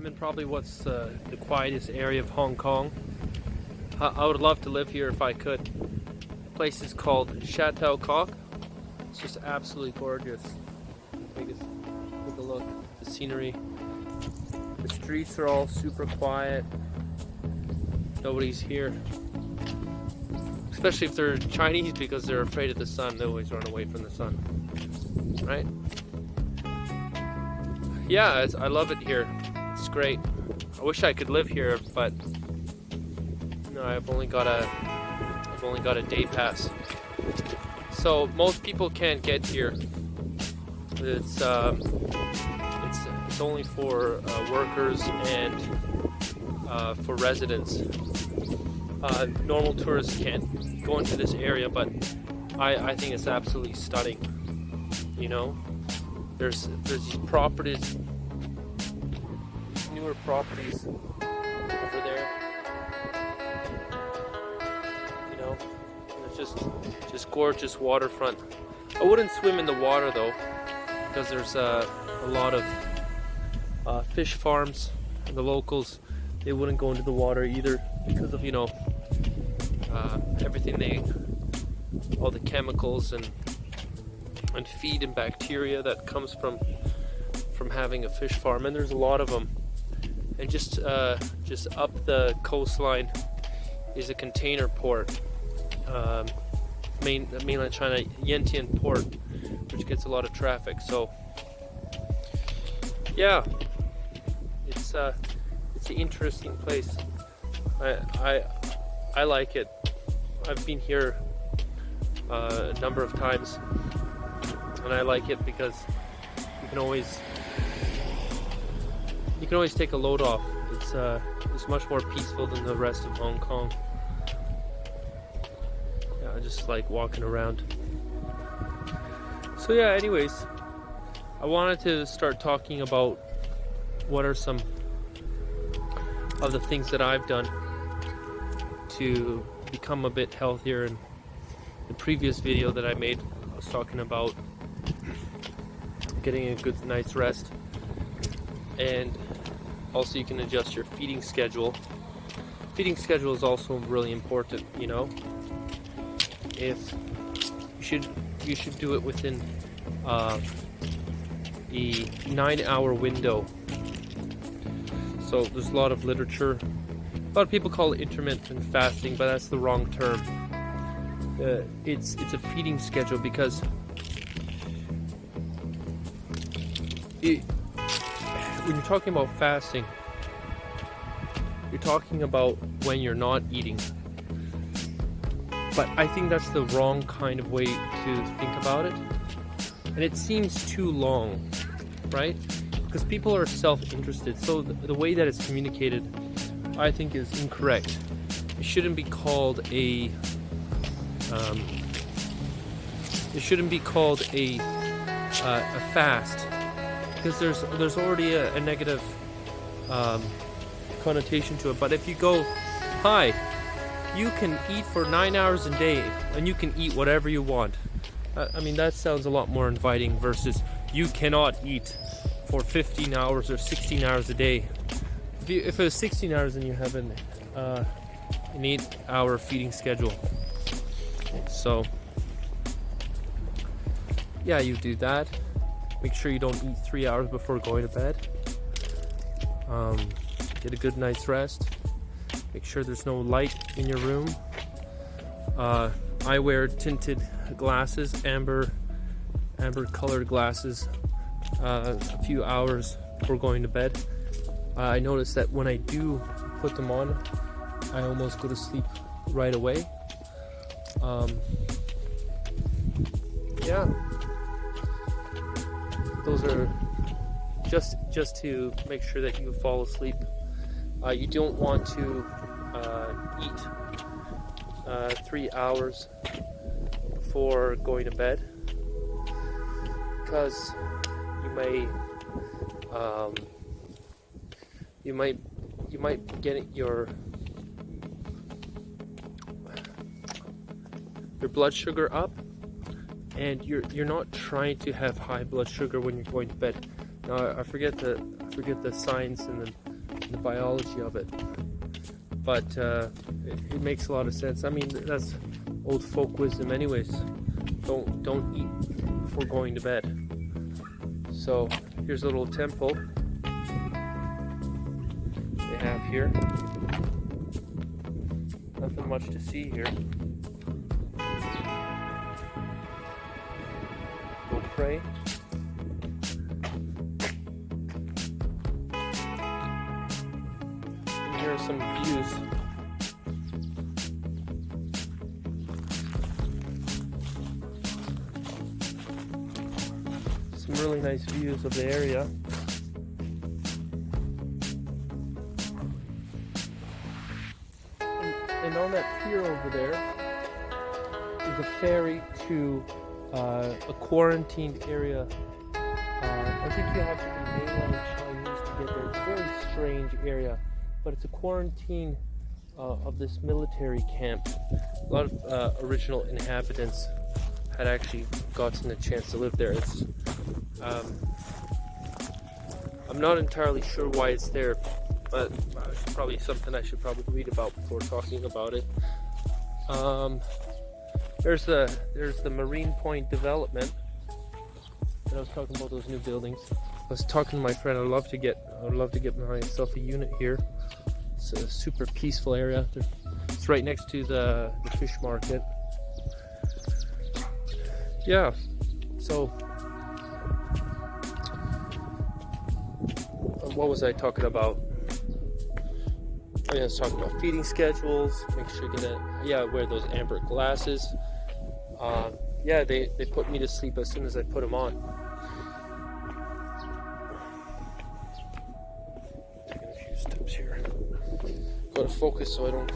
I'm in probably what's the quietest area of Hong Kong. I would love to live here if I could. The place is called Shataukok. It's just absolutely gorgeous. Take a look. The scenery. The streets are all super quiet. Nobody's here. Especially if they're Chinese, because they're afraid of the sun. They always run away from the sun. Right? Yeah, I love it here. It's great. I wish I could live here, but no, I've only got a day pass. So most people can't get here. It's only for workers and for residents. Normal tourists can't go into this area, but I think it's absolutely stunning. You know, there's these properties, newer properties over there. You know, and it's just gorgeous waterfront. I wouldn't swim in the water though, because there's a lot of fish farms, and the locals, they wouldn't go into the water either because of, you know, everything all the chemicals and feed and bacteria that comes from having a fish farm, and there's a lot of them. And just up the coastline is a container port, mainland China Yantian port, which gets a lot of traffic. So yeah, it's an interesting place. I like it. I've been here a number of times, and I like it because you can always take a load off. It's much more peaceful than the rest of Hong Kong. Yeah, I just like walking around. So yeah, anyways, I wanted to start talking about what are some of the things that I've done to become a bit healthier. And the previous video that I made, I was talking about getting a good night's rest, and also you can adjust your feeding schedule. Feeding schedule is also really important, you know. If you should do it within a 9-hour window. So there's a lot of literature. A lot of people call it intermittent fasting, but that's the wrong term. It's a feeding schedule, because when you're talking about fasting, you're talking about when you're not eating. But I think that's the wrong kind of way to think about it. And it seems too long, right? Because people are self-interested. So the way that it's communicated, I think, is incorrect. It shouldn't be called a fast, because there's already a negative connotation to it. But if you go, hi, you can eat for 9 hours a day and you can eat whatever you want, I mean, that sounds a lot more inviting versus you cannot eat for 15 hours or 16 hours a day. If it was 16 hours, then you have an 8-hour feeding schedule. So yeah, you do that. Make sure you don't eat 3 hours before going to bed. Get a good night's rest. Make sure there's no light in your room. I wear tinted glasses, amber colored glasses, a few hours before going to bed. I notice that when I do put them on, I almost go to sleep right away. Yeah, those are just to make sure that you fall asleep. You don't want to eat 3 hours before going to bed, because you might get your blood sugar up, and you're not trying to have high blood sugar when you're going to bed. Now I forget the science and the biology of it. But it makes a lot of sense. I mean, that's old folk wisdom anyways. Don't eat before going to bed. So here's a little temple they have here. Nothing much to see here. Go pray. And here are some views. Some really nice views of the area. And on that pier over there is a ferry to a quarantined area. I think you have to be mainland Chinese to get there. It's a very strange area, but it's a quarantine of this military camp. A lot of original inhabitants had actually gotten a chance to live there. It's I'm not entirely sure why it's there, but it's probably something I should probably read about before talking about it. There's the Marine Point development. And I was talking about those new buildings. I was talking to my friend. I'd love to get myself a unit here. It's a super peaceful area. It's right next to the fish market. Yeah. So what was I talking about? I was talking about feeding schedules. Make sure you wear those amber glasses. They put me to sleep as soon as I put them on. Taking a few steps here. Gotta focus so I don't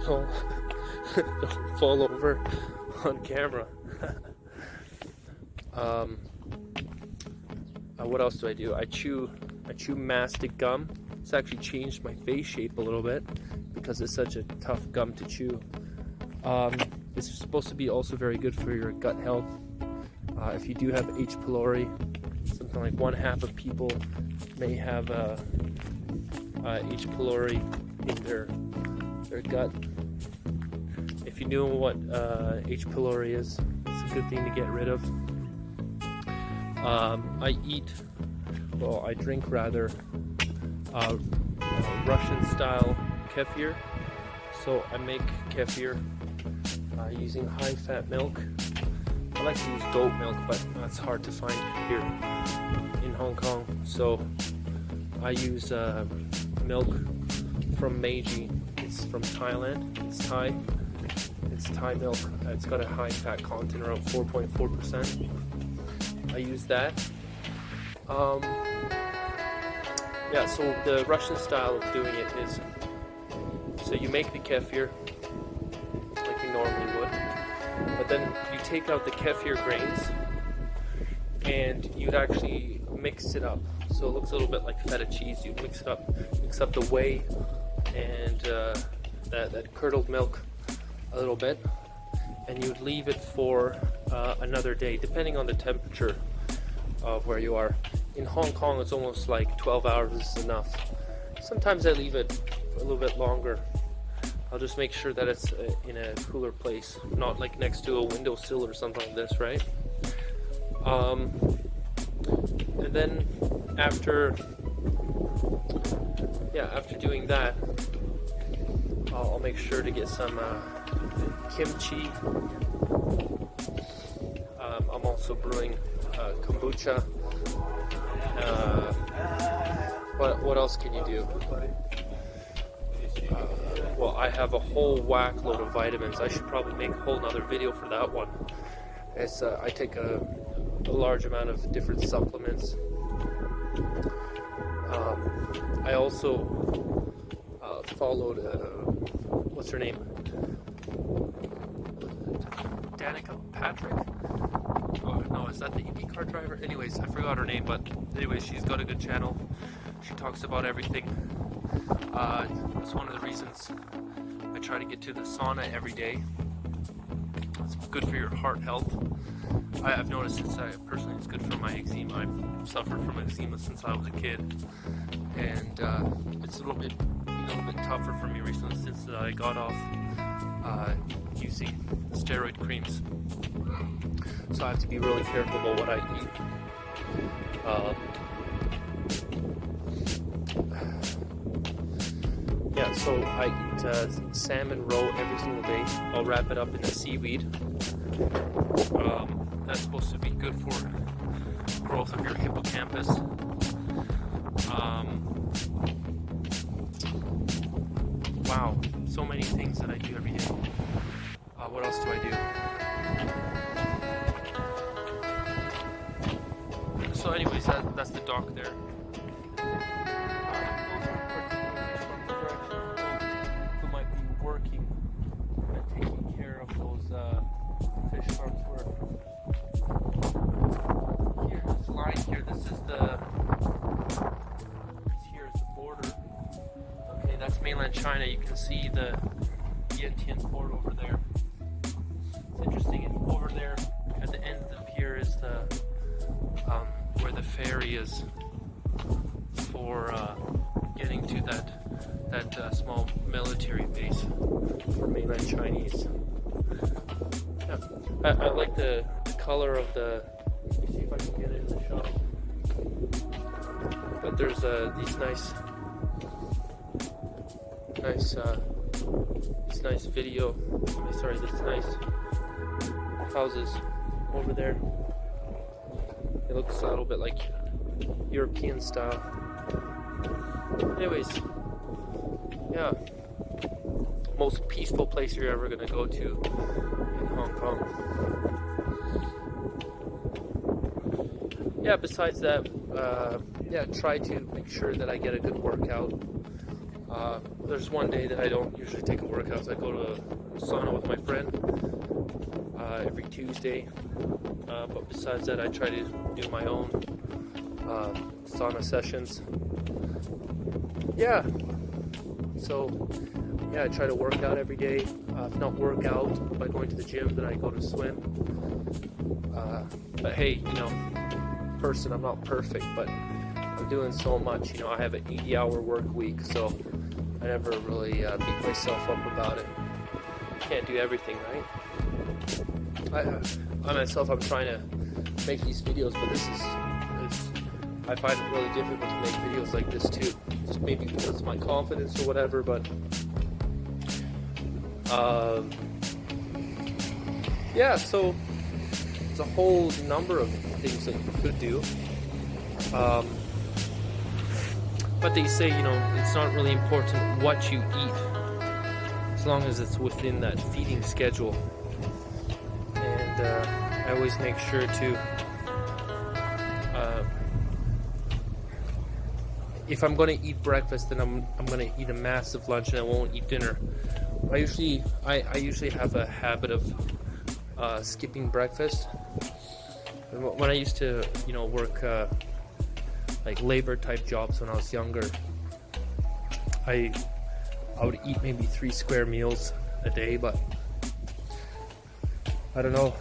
fall over on camera. What else do? I chew mastic gum. It's actually changed my face shape a little bit because it's such a tough gum to chew. It's supposed to be also very good for your gut health. If you do have H. pylori, something like 1/2 of people may have H. pylori in their gut. If you knew what H. pylori is, it's a good thing to get rid of. I drink rather Russian style kefir. So I make kefir using high fat milk. I like to use goat milk, but that's hard to find here in Hong Kong. So I use milk from Meiji. It's from Thailand. It's Thai. It's Thai milk. It's got a high fat content, around 4.4%. I use that. So the Russian style of doing it is, so you make the kefir like you normally would, but then you take out the kefir grains and you'd actually mix it up. So it looks a little bit like feta cheese. You mix up the whey and that curdled milk a little bit, and you'd leave it for another day, depending on the temperature of where you are. In Hong Kong, it's almost like 12 hours is enough. Sometimes I leave it for a little bit longer. I'll just make sure that it's in a cooler place, not like next to a windowsill or something like this, right? And then after doing that, I'll make sure to get some kimchi. I'm also brewing kombucha. What else can you do? I have a whole whack load of vitamins. I should probably make a whole nother video for that one. I take a large amount of different supplements. I also followed what's her name? Danica Patrick? Oh no, is that the IndyCar driver? Anyways, I forgot her name, but anyways, she's got a good channel. She talks about everything. That's one of the reasons I try to get to the sauna every day. It's good for your heart health. I've noticed personally it's good for my eczema. I've suffered from eczema since I was a kid, and it's a little bit little bit tougher for me recently since I got off using steroid creams. So I have to be really careful about what I eat. Yeah, so I eat salmon roe every single day. I'll wrap it up in a seaweed. That's supposed to be good for growth of your hippocampus. Wow, so many things that I do every day. What else do I do? So anyways, that's the dock there. Who might be working and taking care of those fish farms where here, this line here, this is the border. Okay, that's mainland China. You can see the Yantian port over there. It's interesting, and over there at the end of the pier is the where the ferry is for getting to that small military base for mainland Chinese. Yeah. I like the color of the. Let me see if I can get it in the shot. But there's these nice houses over there. It looks a little bit like European style. Anyways, yeah, most peaceful place you're ever gonna go to in Hong Kong. Yeah, besides that, yeah, try to make sure that I get a good workout. There's one day that I don't usually take a workout, so I go to a sauna with my friend every Tuesday. But besides that, I try to do my own sauna sessions. Yeah, so yeah, I try to work out every day. If not work out by going to the gym, then I go to swim. But hey, you know, I'm not perfect, but I'm doing so much. You know, I have an 80-hour work week, so I never really beat myself up about it. Can't do everything, right? I myself, I'm trying to make these videos, but I find it really difficult to make videos like this too. Just maybe because of my confidence or whatever, but yeah, so there's a whole number of things that you could do. But they say, you know, it's not really important what you eat, as long as it's within that feeding schedule. And I always make sure to, if I'm going to eat breakfast, then I'm going to eat a massive lunch and I won't eat dinner. I usually have a habit of skipping breakfast. When I used to, you know, work like labor type jobs when I was younger, I would eat maybe 3 square meals a day, but I don't know,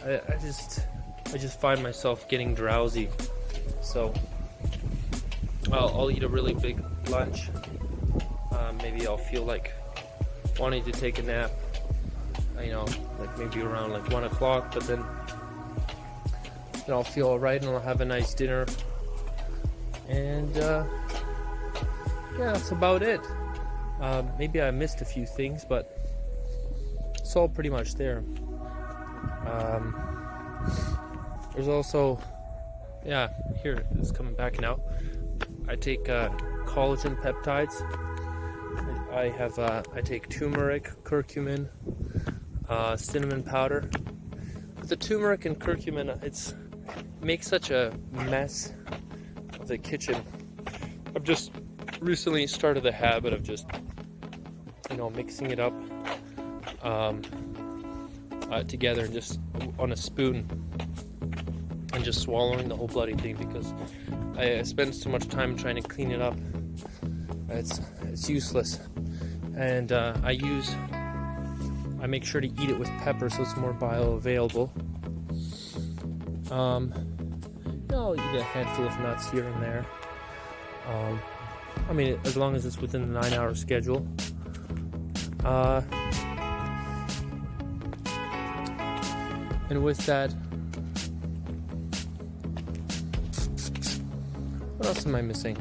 I just find myself getting drowsy, so I'll eat a really big lunch. Maybe I'll feel like wanting to take a nap, you know, like maybe around like 1 o'clock, but then you know, I'll feel alright and I'll have a nice dinner. And yeah, that's about it. Maybe I missed a few things, but it's all pretty much there. There's also, yeah, here it's coming back now. I take collagen peptides. I take turmeric, curcumin, cinnamon powder. But the turmeric and curcumin, it makes such a mess of the kitchen. I've just recently started the habit of just, you know, mixing it up together and just on a spoon and just swallowing the whole bloody thing, because I spend so much time trying to clean it up. It's useless. And I make sure to eat it with pepper so it's more bioavailable. I'll eat a handful of nuts here and there. I mean, as long as it's within the 9-hour schedule. And with that, what else am I missing?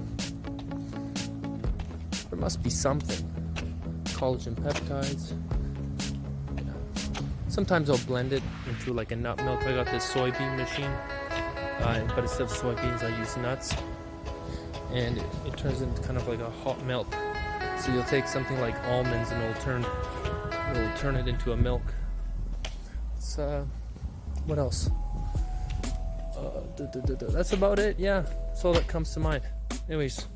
There must be something. Collagen peptides. Yeah. Sometimes I'll blend it into like a nut milk. I got this soybean machine, but instead of soybeans, I use nuts, and it turns into kind of like a hot milk. So you'll take something like almonds, and it'll turn it into a milk. It's what else? That's about it. Yeah, that's all that comes to mind. Anyways,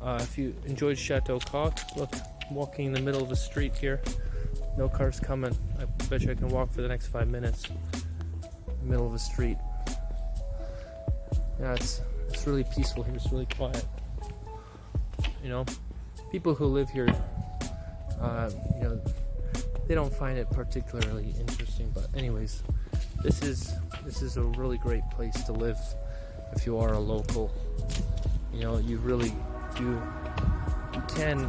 if you enjoyed Shataukok, look, I'm walking in the middle of a street here. No cars coming. I bet you I can walk for the next 5 minutes. In the middle of a street. Yeah, it's really peaceful here. It's really quiet. You know, people who live here, you know, they don't find it particularly interesting. But anyways, this is a really great place to live if you are a local. You know, you really you can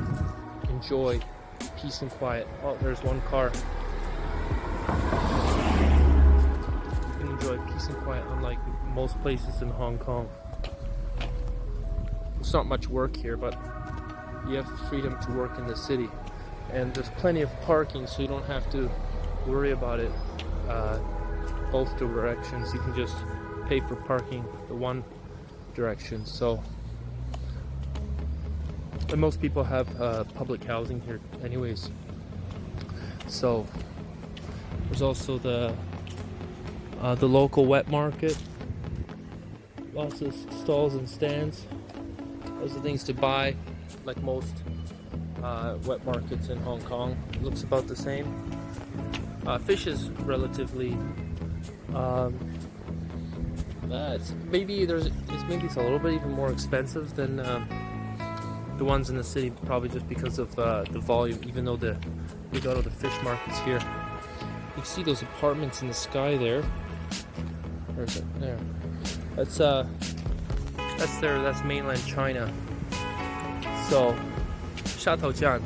enjoy peace and quiet. Oh, there's one car. You can enjoy peace and quiet, unlike most places in Hong Kong. There's not much work here, but you have freedom to work in the city, and there's plenty of parking, so you don't have to worry about it both directions. You can just pay for parking the one direction. So, and most people have public housing here anyways. So there's also the local wet market. Lots of stalls and stands. Those are things to buy, like most wet markets in Hong Kong. It looks about the same. Fish is relatively maybe it's a little bit even more expensive than the ones in the city, probably just because of the volume. Even though we go to the fish markets here, you see those apartments in the sky there. Where's it? There. That's mainland China. So, Shataukok.